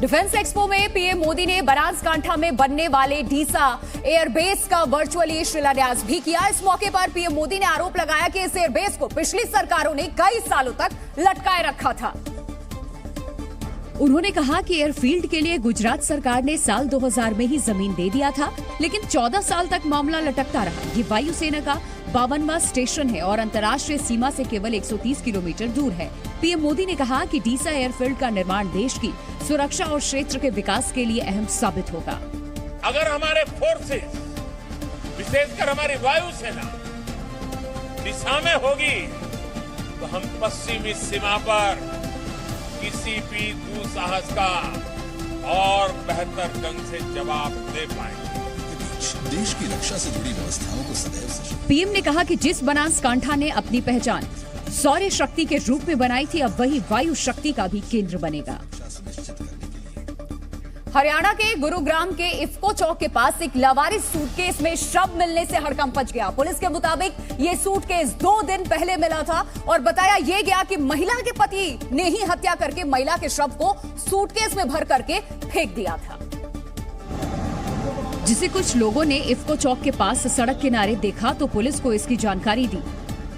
Defence expo में PM Modi ने बनासकांठा में बनने वाले डीसा एयरबेस का वर्चुअली शिलान्यास भी किया। इस मौके पर पीएम मोदी ने आरोप लगाया कि इस एयरबेस को पिछली सरकारों ने कई सालों तक लटकाए रखा था। उन्होंने कहा कि एयरफील्ड के लिए गुजरात सरकार ने साल 2000 में ही जमीन दे दिया था, लेकिन 14 साल तक मामला लटकता रहा। ये वायुसेना का 52वां स्टेशन है और अंतर्राष्ट्रीय सीमा से केवल 130 किलोमीटर दूर है। पीएम मोदी ने कहा कि डीसा एयरफील्ड का निर्माण देश की सुरक्षा और क्षेत्र के विकास के लिए अहम साबित होगा। अगर हमारे फोर्सेस, विशेषकर हमारी वायुसेना दिशा में होगी तो हम पश्चिमी सीमा पर किसी भी दुस्साहस का और बेहतर ढंग से जवाब दे पाएंगे। देश की रक्षा से जुड़ी व्यवस्थाओं को सदैव सशक्त। पीएम ने कहा कि जिस बनासकांठा ने अपनी पहचान सौर्य शक्ति के रूप में बनाई थी, अब वही वायु शक्ति का भी केंद्र बनेगा। हरियाणा के गुरुग्राम के इफ्को चौक के पास एक लावारिस सूटकेस में शव मिलने से हड़कंप मच गया। पुलिस के मुताबिक ये सूटकेस 2 दिन पहले मिला था और बताया ये गया कि महिला के पति ने ही हत्या करके महिला के शव को सूटकेस में भर करके फेंक दिया था, जिसे कुछ लोगों ने इफ्को चौक के पास सड़क किनारे देखा तो पुलिस को इसकी जानकारी दी।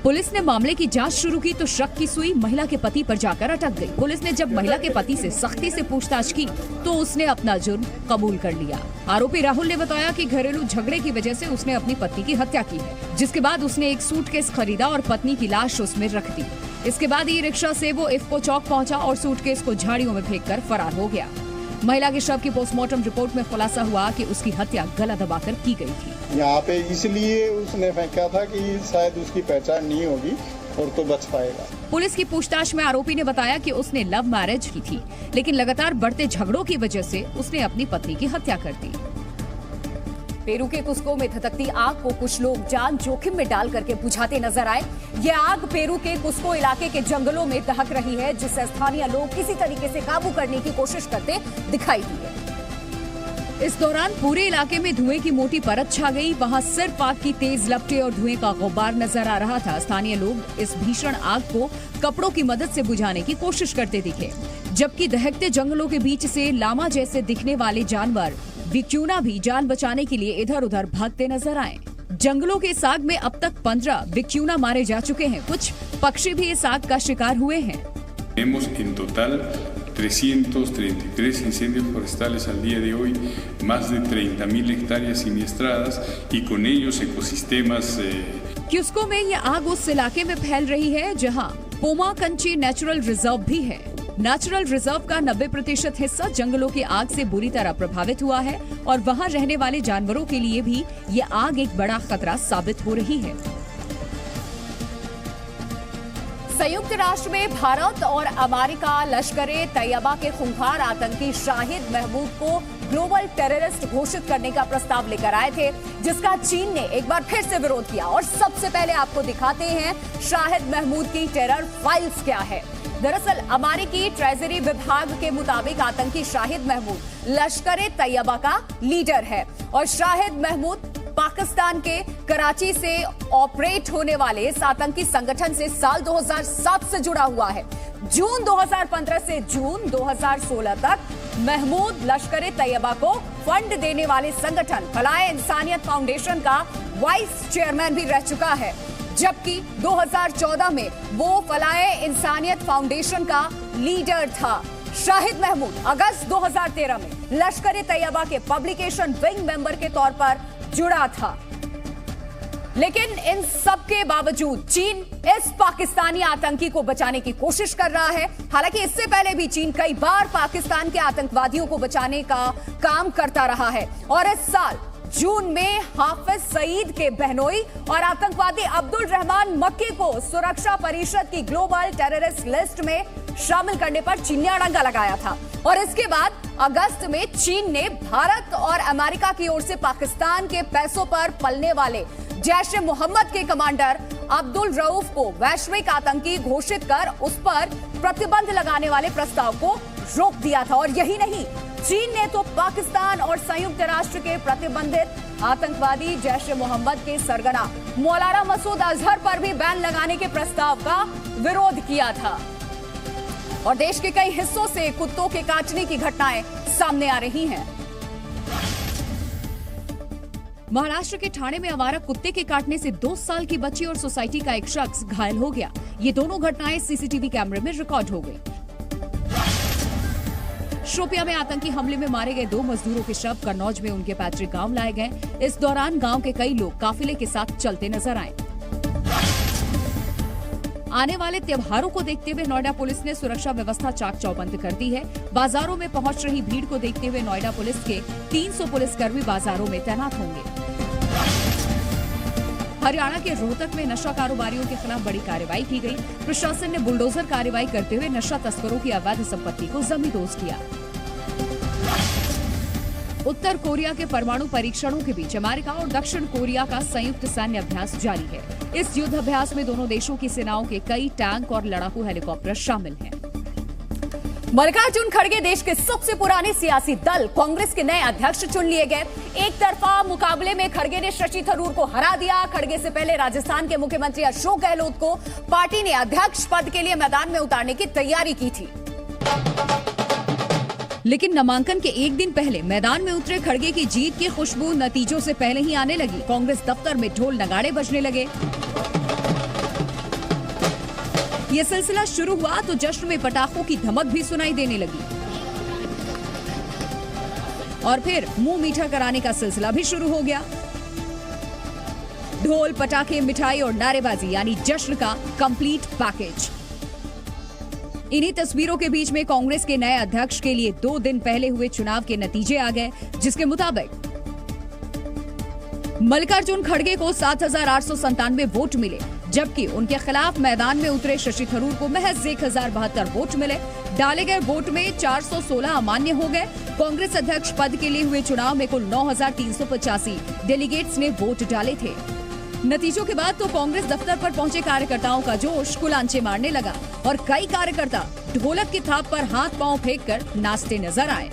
पुलिस ने मामले की जांच शुरू की तो शक की सुई महिला के पति पर जाकर अटक गई। पुलिस ने जब महिला के पति से सख्ती से पूछताछ की तो उसने अपना जुर्म कबूल कर लिया। आरोपी राहुल ने बताया कि घरेलू झगड़े की वजह से उसने अपनी पत्नी की हत्या की है, जिसके बाद उसने एक सूटकेस खरीदा और पत्नी की लाश उसमें रख दी। इसके बाद ई रिक्शा से वो इफ्को चौक पहुंचा और सूटकेस को झाड़ियों में फेंककर फरार हो गया। महिला के शव की पोस्टमार्टम रिपोर्ट में खुलासा हुआ कि उसकी हत्या गला दबाकर की गई थी। यहाँ पे इसलिए उसने फेंका था कि शायद उसकी पहचान नहीं होगी और तो बच पाएगा। पुलिस की पूछताछ में आरोपी ने बताया कि उसने लव मैरिज की थी, लेकिन लगातार बढ़ते झगड़ों की वजह से उसने अपनी पत्नी की हत्या कर दी। पेरू के कुस्को में धधकती आग को कुछ लोग जान जोखिम में डाल करके बुझाते नजर आए। ये आग पेरू के कुस्को इलाके के जंगलों में दहक रही है, जिससे स्थानीय लोग किसी तरीके से काबू करने की कोशिश करते दिखाई दिए। इस दौरान पूरे इलाके में धुएं की मोटी परत छा गई। वहां सिर्फ आग की तेज लपटें और धुएं का गुब्बार नजर आ रहा था। स्थानीय लोग इस भीषण आग को कपड़ों की मदद से बुझाने की कोशिश करते दिखे, जबकि दहकते जंगलों के बीच से लामा जैसे दिखने वाले जानवर विक्यूना भी जान बचाने के लिए इधर उधर भागते नजर आए। जंगलों के इस आग में अब तक 15 विक्यूना मारे जा चुके हैं। कुछ पक्षी भी इस आग का शिकार हुए हैं। Tenemos en total 333 incendios forestales al día de hoy, más de 30.000 hectáreas siniestradas y con ellos ecosistemas। क्यूस्को में ये आग उस इलाके में फैल रही है जहां पोमा कंची नेचुरल रिजर्व भी है। नेचुरल रिजर्व का 90% हिस्सा जंगलों की आग से बुरी तरह प्रभावित हुआ है और वहां रहने वाले जानवरों के लिए भी ये आग एक बड़ा खतरा साबित हो रही है। संयुक्त राष्ट्र में भारत और अमेरिका लश्कर-ए तैयबा के खूंखार आतंकी शाहिद महमूद को ग्लोबल टेररिस्ट घोषित करने का प्रस्ताव लेकर आए थे, जिसका चीन ने एक बार फिर से विरोध किया। और सबसे पहले आपको दिखाते हैं शाहिद महमूद की टेरर फाइल्स क्या है। दरअसल अमेरिकी ट्रेजरी विभाग के मुताबिक आतंकी शाहिद महमूद लश्कर-ए तैयबा का लीडर है और शाहिद महमूद पाकिस्तान के कराची से ऑपरेट होने वाले इस आतंकी संगठन से साल 2007 से जुड़ा हुआ है। जून 2015 से जून 2016 तक महमूद लश्कर-ए तैयबा को फंड देने वाले संगठन फलाए इंसानियत फाउंडेशन का वाइस चेयरमैन भी रह चुका है, जबकि 2014 में वो फलाए इंसानियत फाउंडेशन का लीडर था। शाहिद महमूद अगस्त 2013 में लश्कर-ए तैयबा के पब्लिकेशन विंग मेंबर के तौर पर जुड़ा था। लेकिन इन सब के बावजूद चीन इस पाकिस्तानी आतंकी को बचाने की कोशिश कर रहा है। हालांकि इससे पहले भी चीन कई बार पाकिस्तान के आतंकवादियों को बचाने का काम करता रहा है और इस साल जून में हाफिज सईद के बहनोई और आतंकवादी अब्दुल रहमान मक्की को सुरक्षा परिषद की ग्लोबल टेररिस्ट लिस्ट में शामिल करने पर चीन ने अड़ंगा लगाया था। और इसके बाद अगस्त में चीन ने भारत और अमेरिका की ओर से पाकिस्तान के पैसों पर पलने वाले जैश-ए-मोहम्मद के कमांडर अब्दुल रऊफ को वैश्विक आतंकी घोषित कर उस पर प्रतिबंध लगाने वाले प्रस्ताव को रोक दिया था। और यही नहीं, चीन ने तो पाकिस्तान और संयुक्त राष्ट्र के प्रतिबंधित आतंकवादी जैश-ए-मोहम्मद के सरगना मौलाना मसूद अजहर पर भी बैन लगाने के प्रस्ताव का विरोध किया था। और देश के कई हिस्सों से कुत्तों के काटने की घटनाएं सामने आ रही हैं। महाराष्ट्र के ठाणे में आवारा कुत्ते के काटने से 2 साल की बच्ची और सोसाइटी का एक शख्स घायल हो गया। ये दोनों घटनाएं सीसीटीवी कैमरे में रिकॉर्ड हो गई। शोपिया में आतंकी हमले में मारे गए 2 मजदूरों के शव कन्नौज में उनके पैतृक गांव लाए गए। इस दौरान गांव के कई लोग काफिले के साथ चलते नजर आए। आने वाले त्योहारों को देखते हुए नोएडा पुलिस ने सुरक्षा व्यवस्था चाक चौबंद कर दी है। बाजारों में पहुंच रही भीड़ को देखते हुए नोएडा पुलिस के 300 पुलिसकर्मी बाजारों में तैनात होंगे। हरियाणा के रोहतक में नशा कारोबारियों के खिलाफ बड़ी कार्रवाई की गई। प्रशासन ने बुलडोजर कार्रवाई करते हुए नशा तस्करों की अवैध संपत्ति को जमींदोज किया। उत्तर कोरिया के परमाणु परीक्षणों के बीच अमेरिका और दक्षिण कोरिया का संयुक्त सैन्य अभ्यास जारी है। इस युद्ध अभ्यास में दोनों देशों की सेनाओं के कई टैंक और लड़ाकू हेलीकॉप्टर शामिल हैं। मल्लिकार्जुन खड़गे देश के सबसे पुराने सियासी दल कांग्रेस के नए अध्यक्ष चुन लिए गए। एक तरफा मुकाबले में खड़गे ने शशि थरूर को हरा दिया। खड़गे से पहले राजस्थान के मुख्यमंत्री अशोक गहलोत को पार्टी ने अध्यक्ष पद के लिए मैदान में उतारने की तैयारी की थी, लेकिन नामांकन के एक दिन पहले मैदान में उतरे खड़गे की जीत की खुशबू नतीजों से पहले ही आने लगी। कांग्रेस दफ्तर में ढोल नगाड़े बजने लगे। ये सिलसिला शुरू हुआ तो जश्न में पटाखों की धमक भी सुनाई देने लगी और फिर मुंह मीठा कराने का सिलसिला भी शुरू हो गया। ढोल, पटाखे, मिठाई और नारेबाजी यानी जश्न का कंप्लीट पैकेज। इन्हीं तस्वीरों के बीच में कांग्रेस के नए अध्यक्ष के लिए 2 दिन पहले हुए चुनाव के नतीजे आ गए, जिसके मुताबिक मल्लिकार्जुन खड़गे को 7,897 वोट मिले, जबकि उनके खिलाफ मैदान में उतरे शशि थरूर को महज 1,072 वोट मिले। डाले गए वोट में 416 अमान्य हो गए। कांग्रेस अध्यक्ष पद के लिए हुए चुनाव में कुल 9,385 डेलीगेट्स ने वोट डाले थे। नतीजों के बाद तो कांग्रेस दफ्तर पर पहुंचे कार्यकर्ताओं का जोश कुलांचे मारने लगा और कई कार्यकर्ता ढोलक की थाप पर हाथ पांव फेंककर नाचते नजर आए।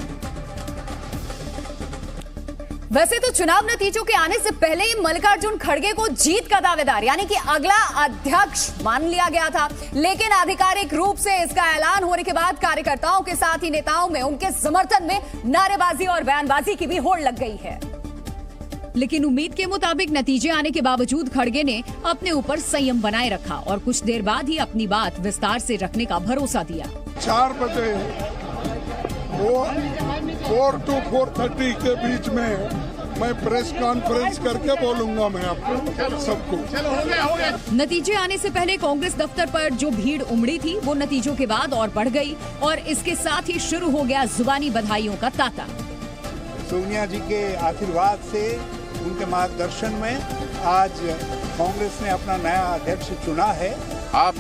वैसे तो चुनाव नतीजों के आने से पहले ही मल्लिकार्जुन खड़गे को जीत का दावेदार यानी कि अगला अध्यक्ष मान लिया गया था, लेकिन आधिकारिक रूप से इसका ऐलान होने के बाद कार्यकर्ताओं के साथ ही नेताओं में उनके समर्थन में नारेबाजी और बयानबाजी की भी होड़ लग गई है। लेकिन उम्मीद के मुताबिक नतीजे आने के बावजूद खड़गे ने अपने ऊपर संयम बनाए रखा और कुछ देर बाद ही अपनी बात विस्तार से रखने का भरोसा दिया। 4 बजे 4 to 4:30 के बीच में मैं प्रेस कॉन्फ्रेंस करके बोलूंगा मैं आपको सबको। नतीजे आने से पहले कांग्रेस दफ्तर पर जो भीड़ उमड़ी थी वो नतीजों के बाद और बढ़ गई और इसके साथ ही शुरू हो गया जुबानी बधाइयों का तांता। सोनिया जी के आशीर्वाद से, उनके मार्गदर्शन में आज कांग्रेस ने अपना नया अध्यक्ष चुना है। आप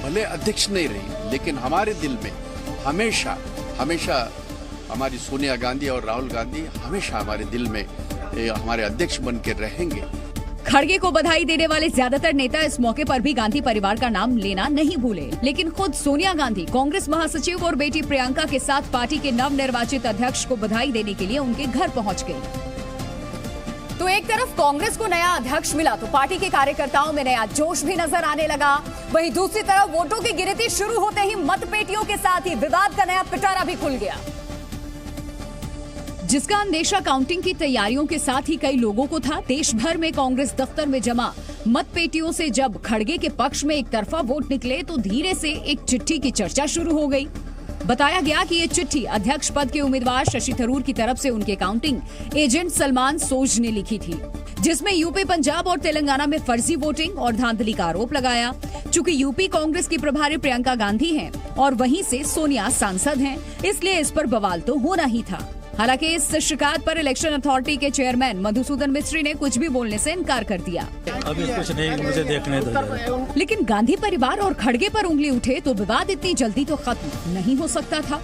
भले अध्यक्ष नहीं रही, लेकिन हमारे दिल में हमेशा हमेशा हमारी सोनिया गांधी और राहुल गांधी हमेशा हमारे दिल में हमारे अध्यक्ष बन के रहेंगे। खड़गे को बधाई देने वाले ज्यादातर नेता इस मौके पर भी गांधी परिवार का नाम लेना नहीं भूले, लेकिन खुद सोनिया गांधी कांग्रेस महासचिव और बेटी प्रियंका के साथ पार्टी के नवनिर्वाचित अध्यक्ष को बधाई देने के लिए उनके घर पहुंच गई। तो एक तरफ कांग्रेस को नया अध्यक्ष मिला तो पार्टी के कार्यकर्ताओं में नया जोश भी नजर आने लगा। वहीं दूसरी तरफ वोटों की गिनती शुरू होते ही मतपेटियों के साथ ही विवाद का नया पिटारा भी खुल गया, जिसका अंदेशा काउंटिंग की तैयारियों के साथ ही कई लोगों को था। देश भर में कांग्रेस दफ्तर में जमा मतपेटियों से जब खड़गे के पक्ष में एक तरफा वोट निकले तो धीरे से एक चिट्ठी की चर्चा शुरू हो गई। बताया गया कि ये चिट्ठी अध्यक्ष पद के उम्मीदवार शशि थरूर की तरफ से उनके काउंटिंग एजेंट सलमान सोज ने लिखी थी, जिसमें यूपी, पंजाब और तेलंगाना में फर्जी वोटिंग और धांधली का आरोप लगाया। चूंकि यूपी कांग्रेस की प्रभारी प्रियंका गांधी हैं और वहीं से सोनिया सांसद हैं, इसलिए इस पर बवाल तो होना ही था। हालांकि इस शिकायत पर इलेक्शन अथॉरिटी के चेयरमैन मधुसूदन मिस्त्री ने कुछ भी बोलने से इनकार कर दिया। अभी कुछ नहीं, मुझे देखने दो। लेकिन गांधी परिवार और खड़गे पर उंगली उठे तो विवाद इतनी जल्दी तो खत्म नहीं हो सकता था।